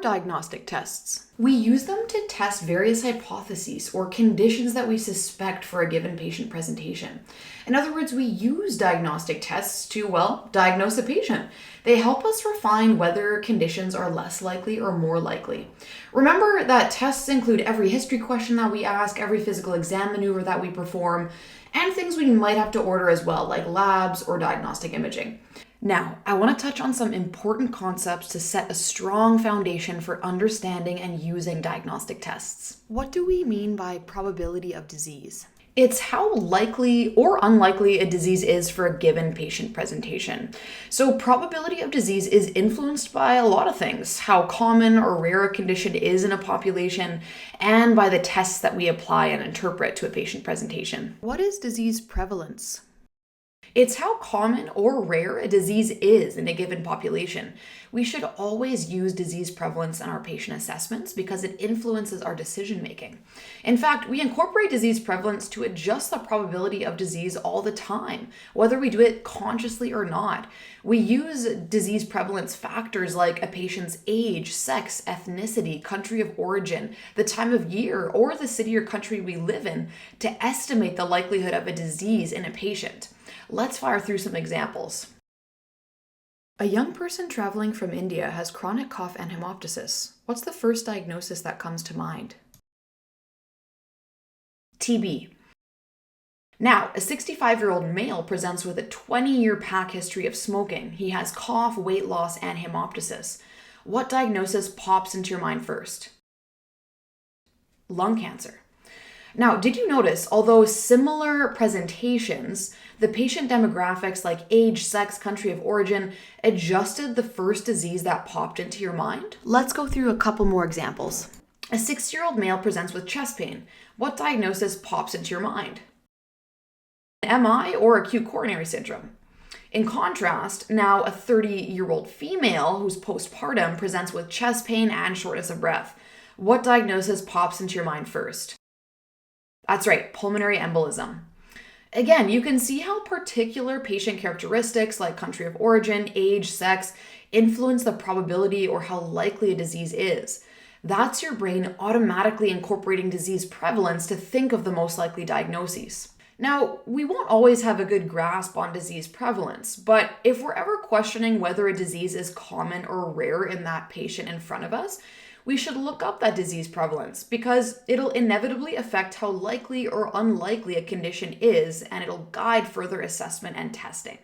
diagnostic tests? We use them to test various hypotheses or conditions that we suspect for a given patient presentation. In other words, we use diagnostic tests to, diagnose a patient. They help us refine whether conditions are less likely or more likely. Remember that tests include every history question that we ask, every physical exam maneuver that we perform, and things we might have to order as well, like labs or diagnostic imaging. Now, I want to touch on some important concepts to set a strong foundation for understanding and using diagnostic tests. What do we mean by probability of disease? It's how likely or unlikely a disease is for a given patient presentation. So probability of disease is influenced by a lot of things, how common or rare a condition is in a population, and by the tests that we apply and interpret to a patient presentation. What is disease prevalence? It's how common or rare a disease is in a given population. We should always use disease prevalence in our patient assessments because it influences our decision making. In fact, we incorporate disease prevalence to adjust the probability of disease all the time, whether we do it consciously or not. We use disease prevalence factors like a patient's age, sex, ethnicity, country of origin, the time of year, or the city or country we live in to estimate the likelihood of a disease in a patient. Let's fire through some examples. A young person traveling from India has chronic cough and hemoptysis. What's the first diagnosis that comes to mind? TB. Now, a 65-year-old male presents with a 20-year pack history of smoking. He has cough, weight loss, and hemoptysis. What diagnosis pops into your mind first? Lung cancer. Now, did you notice, although similar presentations, the patient demographics like age, sex, country of origin adjusted the first disease that popped into your mind? Let's go through a couple more examples. A 60-year-old male presents with chest pain. What diagnosis pops into your mind? MI or acute coronary syndrome? In contrast, now a 30-year-old female who's postpartum presents with chest pain and shortness of breath. What diagnosis pops into your mind first? That's right, pulmonary embolism. Again, you can see how particular patient characteristics like country of origin, age, sex influence the probability or how likely a disease is. That's your brain automatically incorporating disease prevalence to think of the most likely diagnoses. Now, we won't always have a good grasp on disease prevalence, but if we're ever questioning whether a disease is common or rare in that patient in front of us, we should look up that disease prevalence because it'll inevitably affect how likely or unlikely a condition is, and it'll guide further assessment and testing.